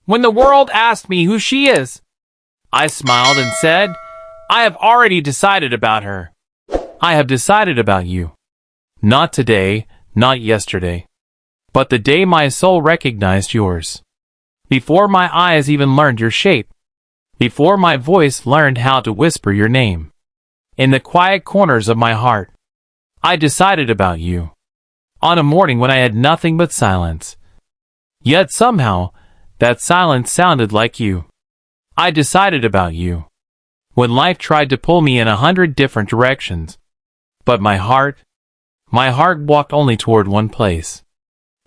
When the world asked me who she is, I smiled and said, I have already decided about her. I have decided about you. Not today, not yesterday, but the day my soul recognized yours. Before my eyes even learned your shape, before my voice learned how to whisper your name. In the quiet corners of my heart, I decided about you. On a morning when I had nothing but silence. Yet somehow, that silence sounded like you. I decided about you. When life tried to pull me in 100 different directions. But my heart walked only toward one place.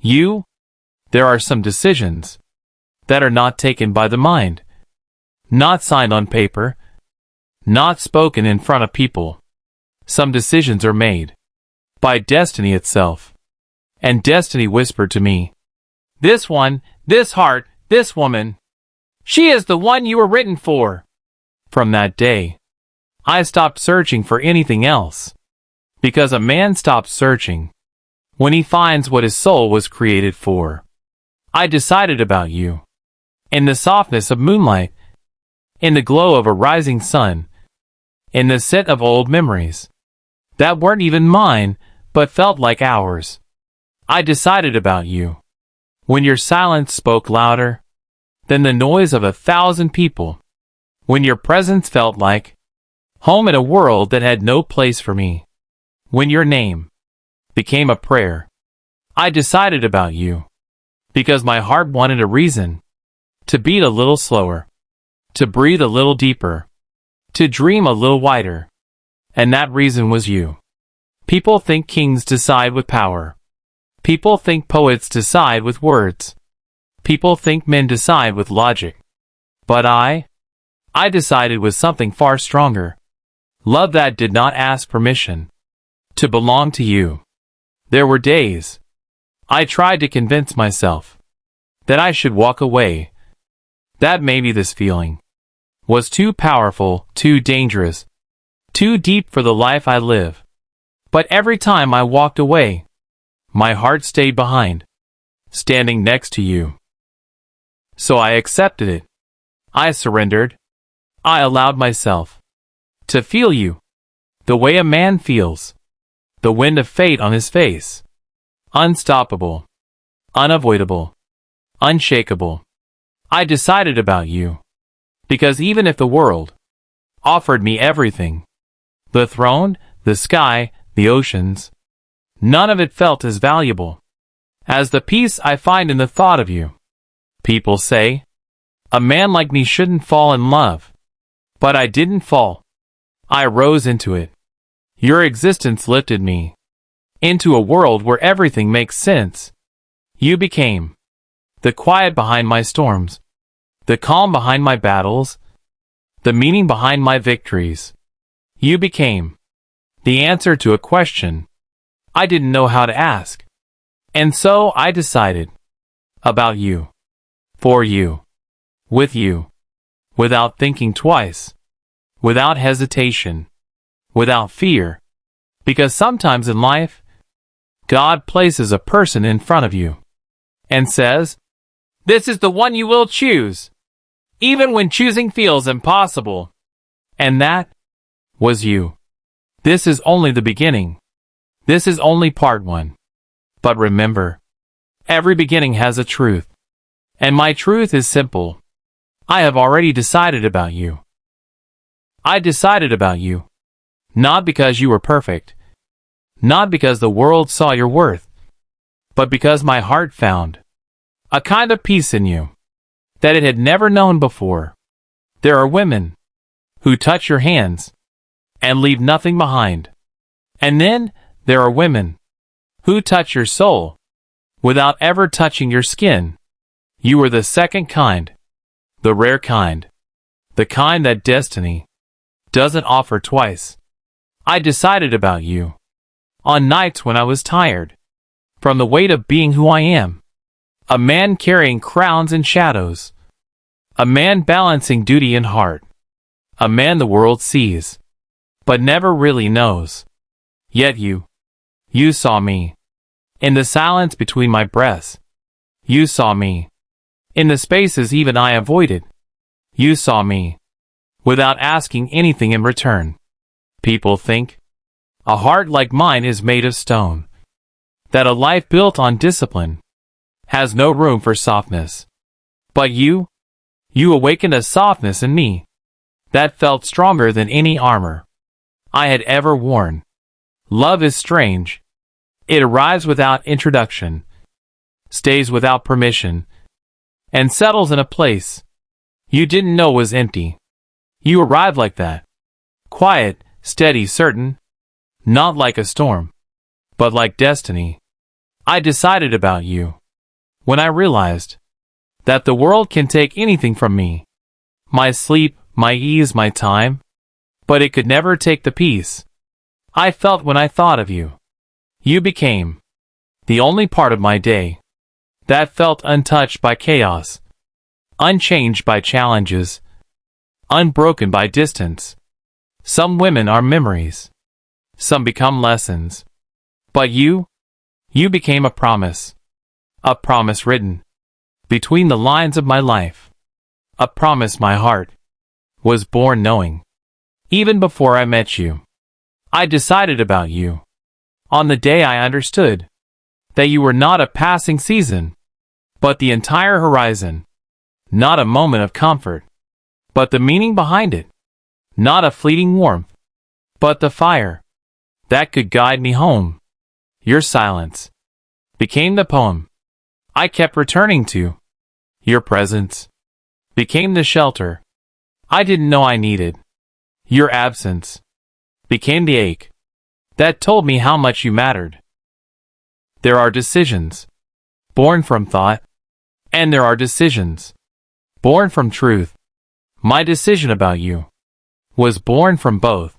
You? There are some decisions that are not taken by the mind. Not signed on paper. Not spoken in front of people. Some decisions are made by destiny itself. And destiny whispered to me, this one, this heart, this woman, she is the one you were written for. From that day, I stopped searching for anything else. Because a man stops searching when he finds what his soul was created for. I decided about you. In the softness of moonlight, in the glow of a rising sun, in the scent of old memories that weren't even mine, but felt like ours. I decided about you. When your silence spoke louder than the noise of 1,000 people. When your presence felt like home in a world that had no place for me. When your name became a prayer. I decided about you. Because my heart wanted a reason to beat a little slower, to breathe a little deeper, to dream a little wider. And that reason was you. People think kings decide with power. People think poets decide with words. People think men decide with logic. But I decided with something far stronger. Love that did not ask permission to belong to you. There were days I tried to convince myself that I should walk away. That maybe this feeling was too powerful, too dangerous, too deep for the life I live. But every time I walked away, my heart stayed behind, standing next to you. So I accepted it. I surrendered. I allowed myself to feel you, the way a man feels, the wind of fate on his face. Unstoppable, unavoidable, unshakable. I decided about you. Because even if the world offered me everything, the throne, the sky, the oceans, none of it felt as valuable as the peace I find in the thought of you. People say, a man like me shouldn't fall in love. But I didn't fall. I rose into it. Your existence lifted me into a world where everything makes sense. You became the quiet behind my storms, the calm behind my battles, the meaning behind my victories. You became the answer to a question I didn't know how to ask. And so I decided about you, for you, with you, without thinking twice, without hesitation, without fear. Because sometimes in life, God places a person in front of you and says, this is the one you will choose, even when choosing feels impossible. And that was you. This is only the beginning. This is only part one. But remember, every beginning has a truth. And my truth is simple. I have already decided about you. I decided about you. Not because you were perfect. Not because the world saw your worth. But because my heart found a kind of peace in you that it had never known before. There are women who touch your hands and leave nothing behind. And then there are women who touch your soul without ever touching your skin. You were the second kind, the rare kind, the kind that destiny doesn't offer twice. I decided about you on nights when I was tired from the weight of being who I am. A man carrying crowns and shadows. A man balancing duty and heart. A man the world sees, but never really knows. Yet you saw me. In the silence between my breaths. You saw me. In the spaces even I avoided, you saw me, without asking anything in return. People think a heart like mine is made of stone, that a life built on discipline has no room for softness. But you awakened a softness in me that felt stronger than any armor I had ever worn. Love is strange. It arrives without introduction, stays without permission, and settles in a place you didn't know was empty. You arrived like that. Quiet, steady, certain. Not like a storm, but like destiny. I decided about you when I realized that the world can take anything from me. My sleep, my ease, my time. But it could never take the peace I felt when I thought of you. You became the only part of my day that felt untouched by chaos, unchanged by challenges, unbroken by distance. Some women are memories, some become lessons. But you became a promise written between the lines of my life, a promise my heart was born knowing. Even before I met you, I decided about you. On the day I understood that you were not a passing season, but the entire horizon. Not a moment of comfort, but the meaning behind it. Not a fleeting warmth, but the fire that could guide me home. Your silence became the poem I kept returning to. Your presence became the shelter I didn't know I needed. Your absence became the ache that told me how much you mattered. There are decisions born from thought, and there are decisions born from truth. My decision about you was born from both.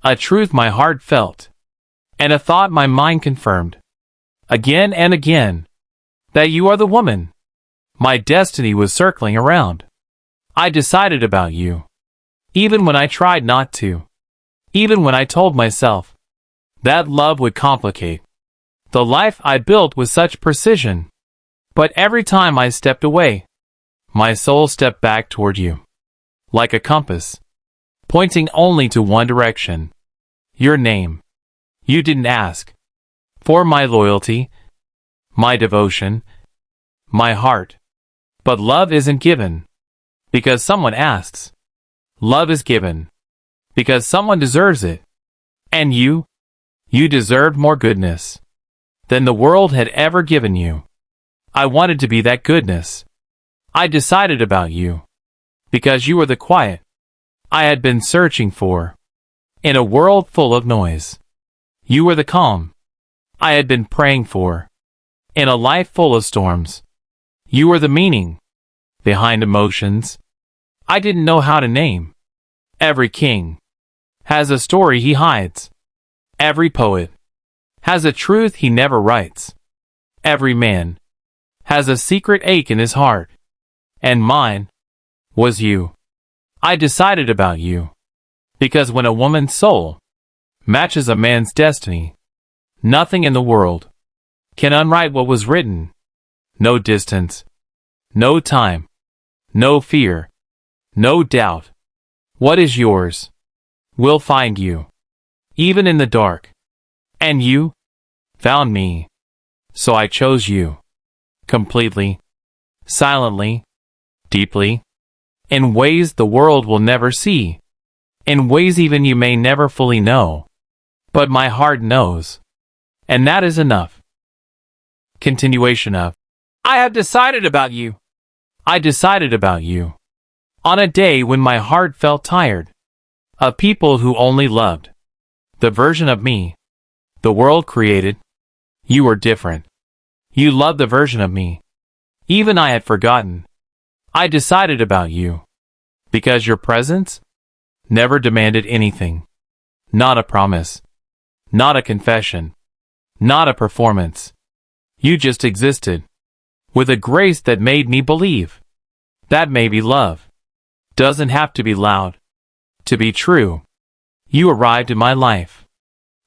A truth my heart felt, and a thought my mind confirmed, again and again, that you are the woman my destiny was circling around. I decided about you, even when I tried not to, even when I told myself that love would complicate the life I built with such precision. But every time I stepped away, my soul stepped back toward you, like a compass, pointing only to one direction. Your name. You didn't ask for my loyalty, my devotion, my heart. But love isn't given because someone asks. Love is given because someone deserves it. And you deserved more goodness than the world had ever given you. I wanted to be that goodness. I decided about you because you were the quiet I had been searching for in a world full of noise. You were the calm I had been praying for in a life full of storms. You were the meaning behind emotions I didn't know how to name. Every king has a story he hides. Every poet has a truth he never writes. Every man has a secret ache in his heart. And mine was you. I decided about you because when a woman's soul matches a man's destiny, nothing in the world can unwrite what was written. No distance, no time, no fear, no doubt. What is yours will find you, even in the dark. And you found me, so I chose you, completely, silently, deeply, in ways the world will never see, in ways even you may never fully know. But my heart knows, and that is enough. Continuation of I have decided about you. I decided about you on a day when my heart felt tired of people who only loved the version of me the world created. You were different. You loved the version of me even I had forgotten. I decided about you because your presence never demanded anything. Not a promise, not a confession, not a performance. You just existed with a grace that made me believe that maybe love doesn't have to be loud to be true. You arrived in my life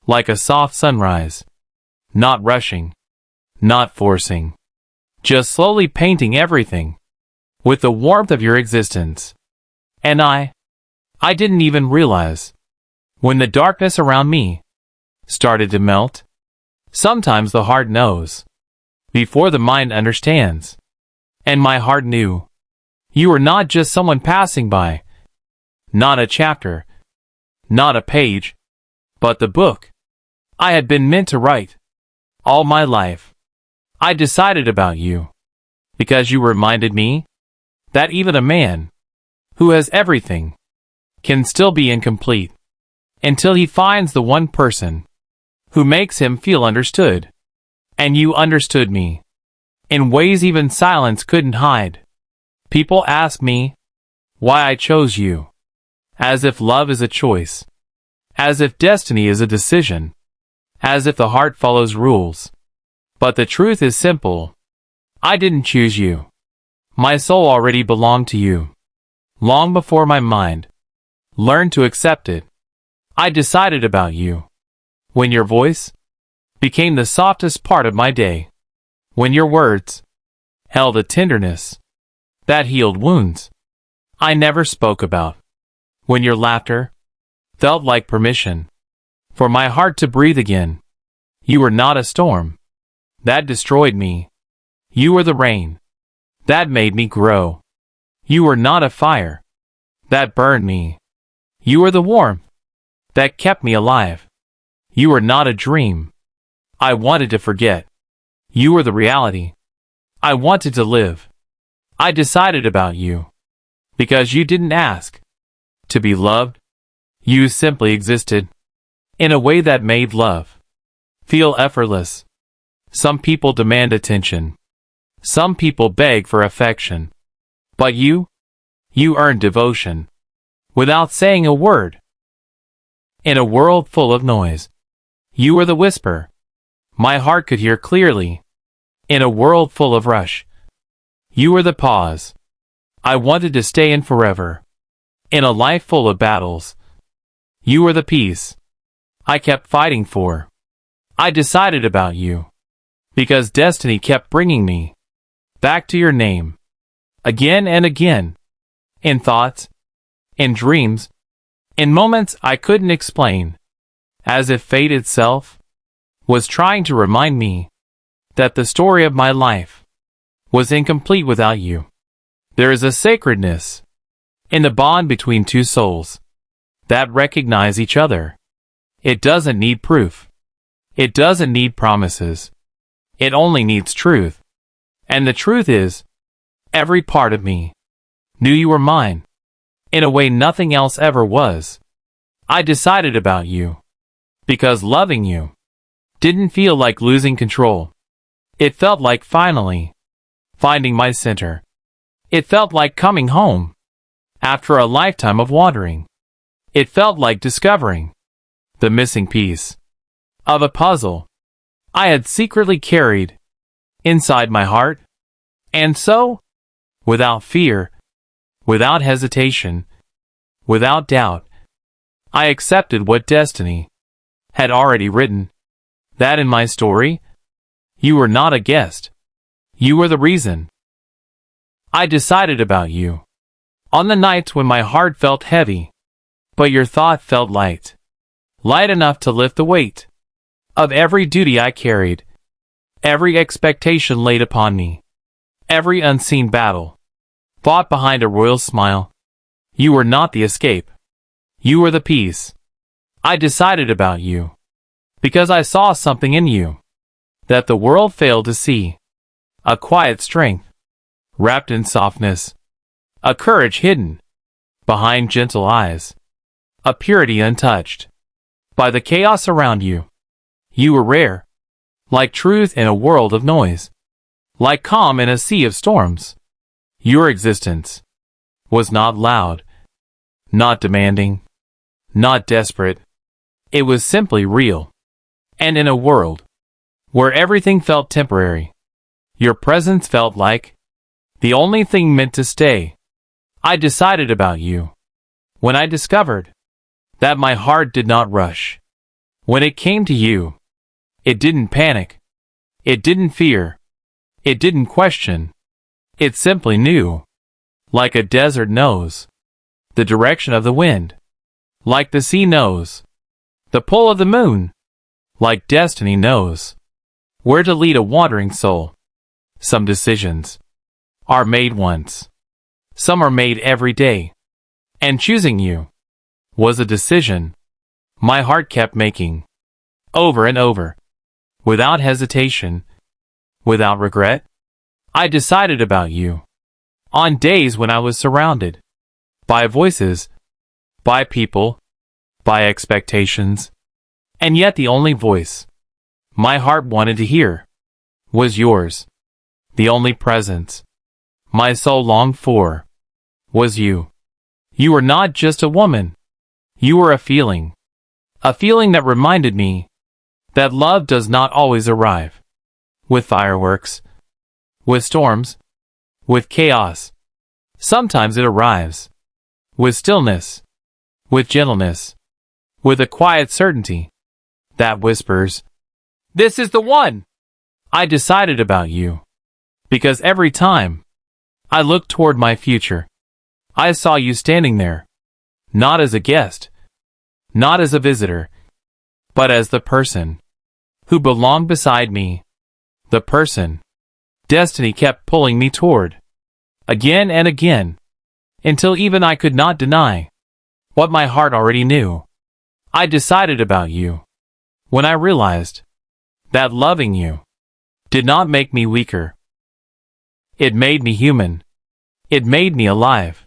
like a soft sunrise, not rushing, not forcing, just slowly painting everything with the warmth of your existence. And I didn't even realize. When the darkness around me started to melt, sometimes the heart knows before the mind understands. And my heart knew. You were not just someone passing by, not a chapter, not a page, but the book I had been meant to write all my life. I decided about you because you reminded me that even a man who has everything can still be incomplete until he finds the one person who makes him feel understood. And you understood me in ways even silence couldn't hide. People ask me why I chose you, as if love is a choice, as if destiny is a decision, as if the heart follows rules. But the truth is simple. I didn't choose you. My soul already belonged to you. Long before my mind learned to accept it, I decided about you. When your voice became the softest part of my day, when your words held a tenderness that healed wounds I never spoke about, when your laughter felt like permission for my heart to breathe again. You were not a storm that destroyed me. You were the rain that made me grow. You were not a fire that burned me. You were the warmth that kept me alive. You were not a dream I wanted to forget. You were the reality I wanted to live. I decided about you because you didn't ask to be loved. You simply existed in a way that made love feel effortless. Some people demand attention. Some people beg for affection. But you earned devotion without saying a word. In a world full of noise, you were the whisper my heart could hear clearly. In a world full of rush, you were the pause I wanted to stay in forever. In a life full of battles, you were the peace I kept fighting for. I decided about you because destiny kept bringing me back to your name again and again, in thoughts, in dreams, in moments I couldn't explain, as if fate itself was trying to remind me that the story of my life was incomplete without you. There is a sacredness in the bond between two souls that recognize each other. It doesn't need proof. It doesn't need promises. It only needs truth. And the truth is, every part of me knew you were mine in a way nothing else ever was. I decided about you because loving you didn't feel like losing control. It felt like finally finding my center. It felt like coming home after a lifetime of wandering. It felt like discovering the missing piece of a puzzle I had secretly carried inside my heart. And so, without fear, without hesitation, without doubt, I accepted what destiny had already written. That in my story, you were not a guest. You were the reason. I decided about you on the nights when my heart felt heavy, but your thought felt light. Light enough to lift the weight of every duty I carried, every expectation laid upon me, every unseen battle fought behind a royal smile. You were not the escape. You were the peace. I decided about you because I saw something in you that the world failed to see. A quiet strength wrapped in softness, a courage hidden behind gentle eyes, a purity untouched by the chaos around you. You were rare, like truth in a world of noise, like calm in a sea of storms. Your existence was not loud, not demanding, not desperate. It was simply real. And in a world where everything felt temporary, your presence felt like the only thing meant to stay. I decided about you when I discovered that my heart did not rush. When it came to you, it didn't panic. It didn't fear. It didn't question. It simply knew. like a desert knows the direction of the wind, like the sea knows the pull of the moon, like destiny knows where to lead a wandering soul. Some decisions are made once, some are made every day, and choosing you was a decision my heart kept making over and over, without hesitation, without regret. I decided about you on days when I was surrounded by voices, by people, by expectations, and yet the only voice my heart wanted to hear was yours. The only presence my soul longed for was you. You were not just a woman. You were a feeling that reminded me that love does not always arrive with fireworks, with storms, with chaos. Sometimes it arrives with stillness, with gentleness, with a quiet certainty that whispers, "This is the one." I decided about you because every time I looked toward my future, I saw you standing there, not as a guest, not as a visitor, but as the person who belonged beside me, the person destiny kept pulling me toward, again and again, until even I could not deny what my heart already knew. I decided about you when I realized that loving you did not make me weaker. It made me human. It made me alive.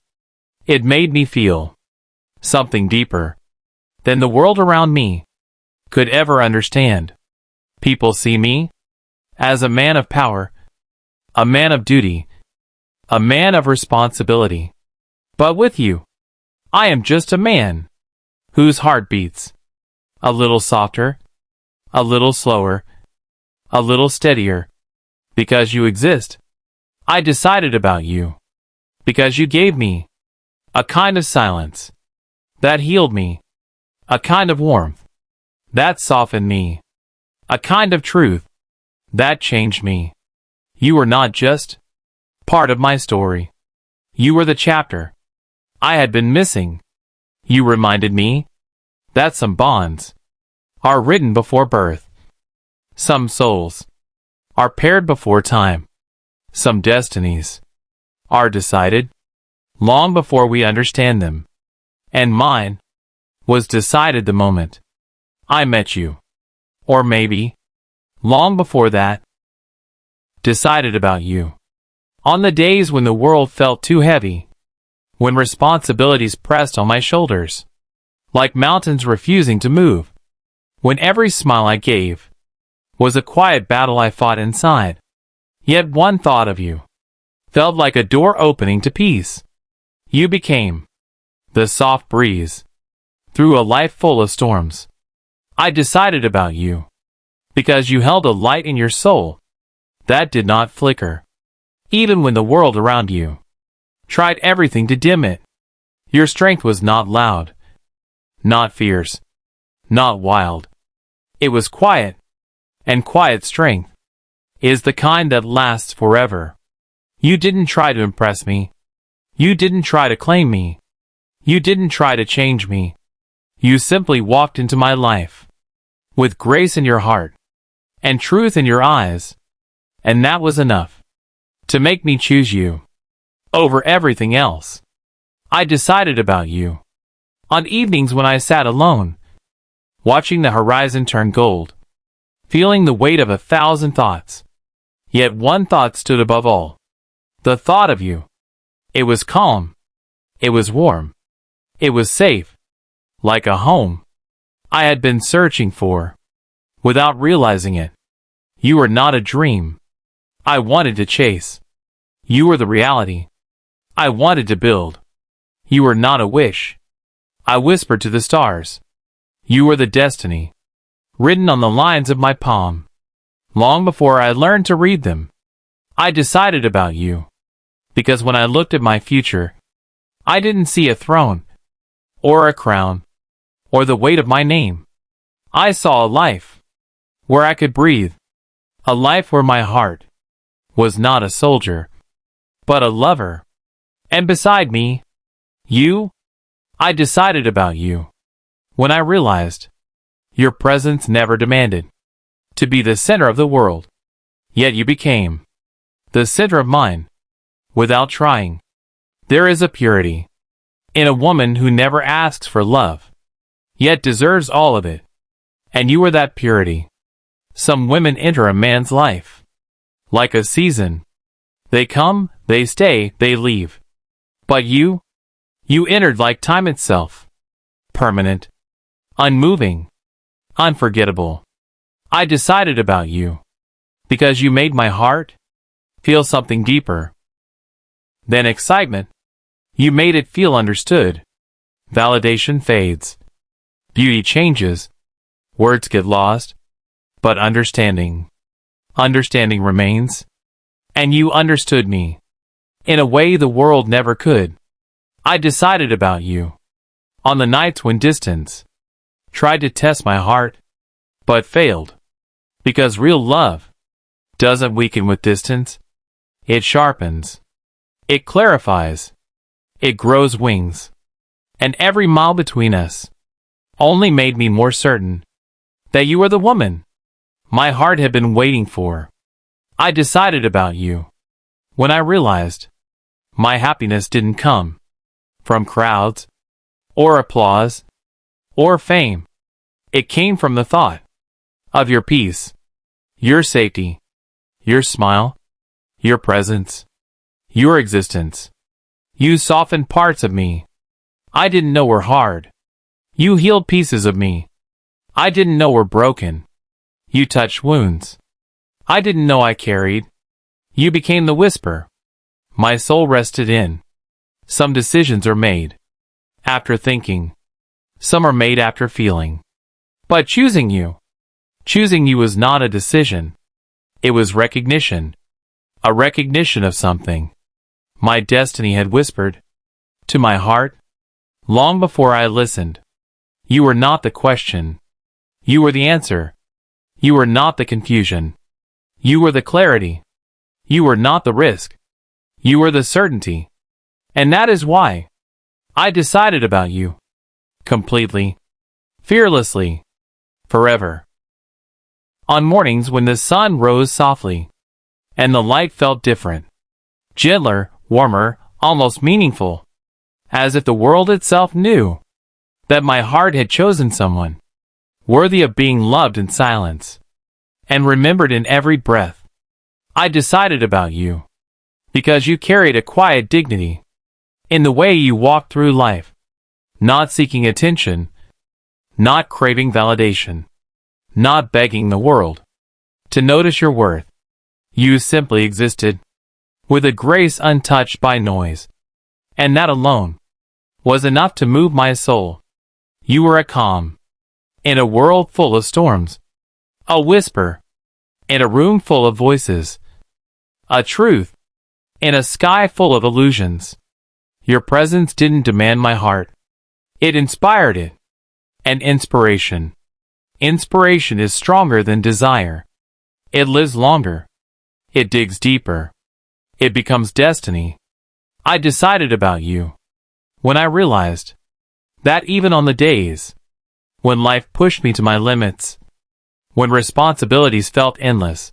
It made me feel something deeper than the world around me could ever understand. People see me as a man of power, a man of duty, a man of responsibility. But with you, I am just a man whose heart beats a little softer, a little slower, a little steadier, because you exist. I decided about you because you gave me a kind of silence that healed me, a kind of warmth that softened me, a kind of truth that changed me. You were not just part of my story. You were the chapter I had been missing. You reminded me that some bonds are written before birth. Some souls are paired before time. Some destinies are decided long before we understand them. And mine was decided the moment I met you. Or maybe long before that. Decided about you on the days when the world felt too heavy, when responsibilities pressed on my shoulders like mountains refusing to move, when every smile I gave was a quiet battle I fought inside. Yet one thought of you felt like a door opening to peace. You became the soft breeze through a life full of storms. I decided about you because you held a light in your soul that did not flicker, even when the world around you tried everything to dim it. Your strength was not loud, not fierce, not wild. It was quiet, and quiet strength is the kind that lasts forever. You didn't try to impress me. You didn't try to claim me. You didn't try to change me. You simply walked into my life with grace in your heart and truth in your eyes, and that was enough to make me choose you over everything else. I decided about you on evenings when I sat alone, watching the horizon turn gold, feeling the weight of 1,000 thoughts. Yet one thought stood above all. The thought of you. It was calm. It was warm. It was safe. Like a home I had been searching for without realizing it. You were not a dream I wanted to chase. You were the reality I wanted to build. You were not a wish I whispered to the stars. You were the destiny written on the lines of my palm. Long before I learned to read them, I decided about you because when I looked at my future, I didn't see a throne or a crown or the weight of my name. I saw a life where I could breathe, a life where my heart was not a soldier, but a lover, And beside me, you, I decided about you. When I realized your presence never demanded to be the center of the world, yet you became the center of mine without trying. There is a purity in a woman who never asks for love, yet deserves all of it. And you are that purity. Some women enter a man's life like a season. They come, they stay, they leave. But you entered like time itself. Permanent, unmoving, unforgettable. I decided about you because you made my heart feel something deeper than excitement. You made it feel understood. Validation fades. Beauty changes. Words get lost. But understanding remains. And you understood me in a way the world never could. I decided about you on the nights when distance tried to test my heart, but failed. Because real love doesn't weaken with distance. It sharpens. It clarifies. It grows wings. And every mile between us only made me more certain that you are the woman my heart had been waiting for. I decided about you when I realized my happiness didn't come from crowds or applause or fame. It came from the thought of your peace, your safety, your smile, your presence, your existence. You softened parts of me I didn't know were hard. You healed pieces of me I didn't know were broken. You touched wounds I didn't know I carried. You became the whisper my soul rested in. Some decisions are made after thinking. Some are made after feeling. But choosing you was not a decision. It was recognition. A recognition of something my destiny had whispered to my heart long before I listened. You were not the question. You were the answer. You were not the confusion. You were the clarity. You were not the risk. You were the certainty. And that is why I decided about you. Completely. Fearlessly. Forever. On mornings when the sun rose softly, and the light felt different, gentler, warmer, almost meaningful, as if the world itself knew that my heart had chosen someone worthy of being loved in silence and remembered in every breath. I decided about you because you carried a quiet dignity in the way you walked through life, not seeking attention, not craving validation, not begging the world to notice your worth. You simply existed with a grace untouched by noise, and that alone was enough to move my soul. You were a calm in a world full of storms, a whisper in a room full of voices, a truth in a sky full of illusions. Your presence didn't demand my heart. It inspired it. And inspiration is stronger than desire. It lives longer. It digs deeper. It becomes destiny. I decided about you when I realized that even on the days when life pushed me to my limits, when responsibilities felt endless,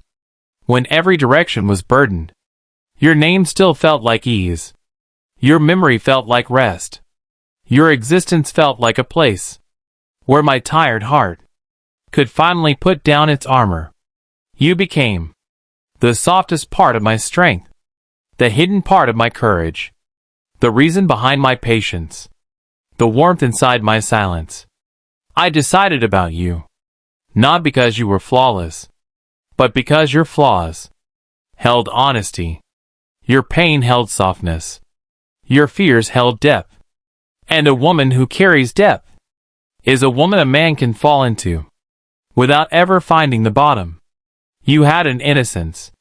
when every direction was burdened, your name still felt like ease. Your memory felt like rest. Your existence felt like a place where my tired heart could finally put down its armor. You became the softest part of my strength, the hidden part of my courage, the reason behind my patience, the warmth inside my silence. I decided about you, not because you were flawless, but because your flaws held honesty, your pain held softness, your fears held depth. And a woman who carries depth is a woman a man can fall into without ever finding the bottom. You had an innocence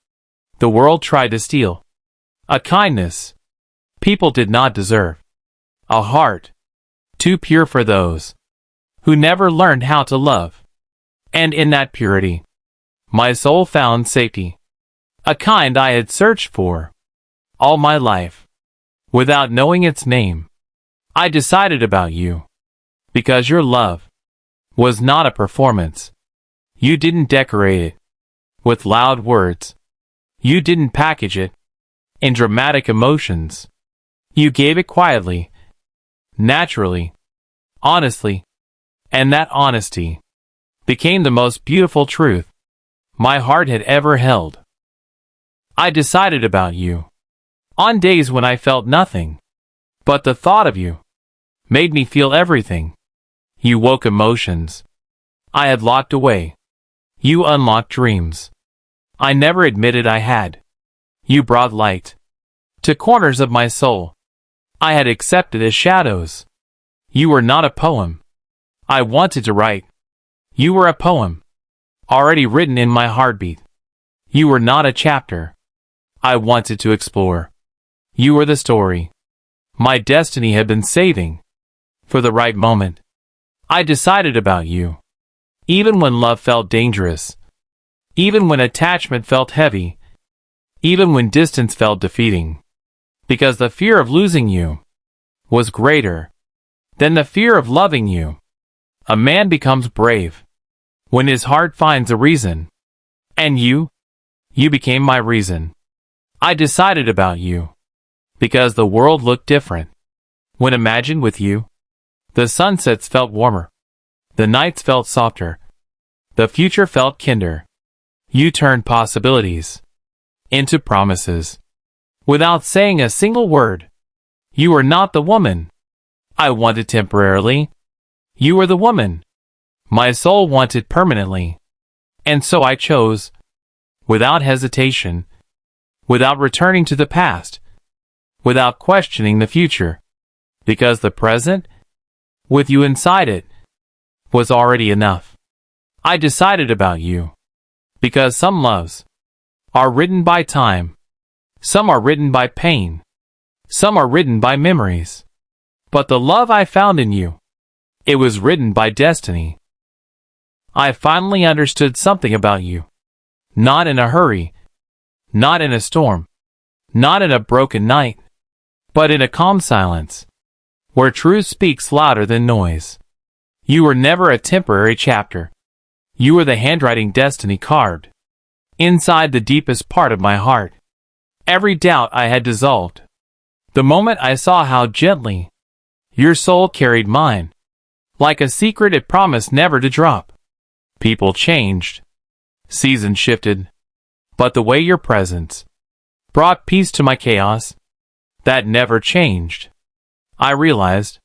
the world tried to steal, a kindness people did not deserve, a heart too pure for those who never learned how to love. And in that purity, my soul found safety, a kind I had searched for all my life. without knowing its name. I decided about you, because your love was not a performance. You didn't decorate it with loud words. You didn't package it in dramatic emotions. You gave it quietly, naturally, honestly, and that honesty became the most beautiful truth my heart had ever held. I decided about you on days when I felt nothing, but the thought of you made me feel everything. You woke emotions I had locked away. You unlocked dreams I never admitted I had. You brought light to corners of my soul I had accepted as shadows. You were not a poem I wanted to write. You were a poem already written in my heartbeat. You were not a chapter I wanted to explore. You were the story my destiny had been saving for the right moment. I decided about you, even when love felt dangerous, even when attachment felt heavy, even when distance felt defeating, because the fear of losing you was greater than the fear of loving you. A man becomes brave when his heart finds a reason, and you became my reason. I decided about you, because the world looked different when imagined with you. The sunsets felt warmer, the nights felt softer, the future felt kinder. You turned possibilities into promises without saying a single word. You were not the woman I wanted temporarily. You were the woman my soul wanted permanently. And so I chose, without hesitation, without returning to the past, without questioning the future, because the present, with you inside it, was already enough. I decided about you, because some loves are written by time, some are written by pain, some are written by memories. But the love I found in you, it was written by destiny. I finally understood something about you. Not in a hurry, not in a storm, not in a broken night, but in a calm silence, where truth speaks louder than noise. You were never a temporary chapter. You were the handwriting destiny carved inside the deepest part of my heart. Every doubt I had dissolved the moment I saw how gently your soul carried mine, like a secret it promised never to drop. People changed, seasons shifted, but the way your presence brought peace to my chaos, that never changed. I realized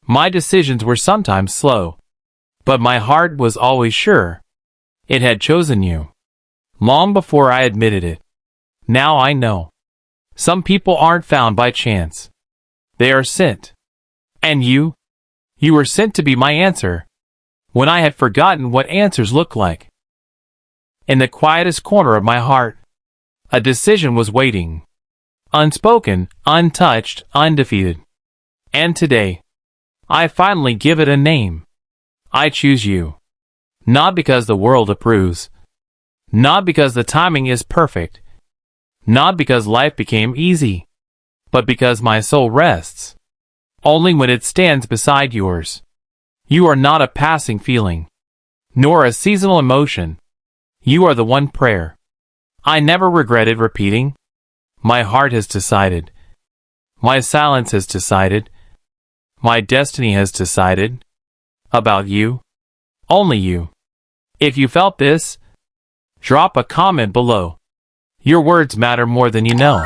my decisions were sometimes slow, but my heart was always sure. It had chosen you long before I admitted it. Now I know. Some people aren't found by chance. They are sent. And you were sent to be my answer, when I had forgotten what answers look like. In the quietest corner of my heart, a decision was waiting. Unspoken, untouched, undefeated. And today, I finally give it a name. I choose you. Not because the world approves. Not because the timing is perfect. Not because life became easy. But because my soul rests only when it stands beside yours. You are not a passing feeling, nor a seasonal emotion. You are the one prayer I never regretted repeating. My heart has decided. My silence has decided. My destiny has decided. About you. Only you. If you felt this, drop a comment below. Your words matter more than you know.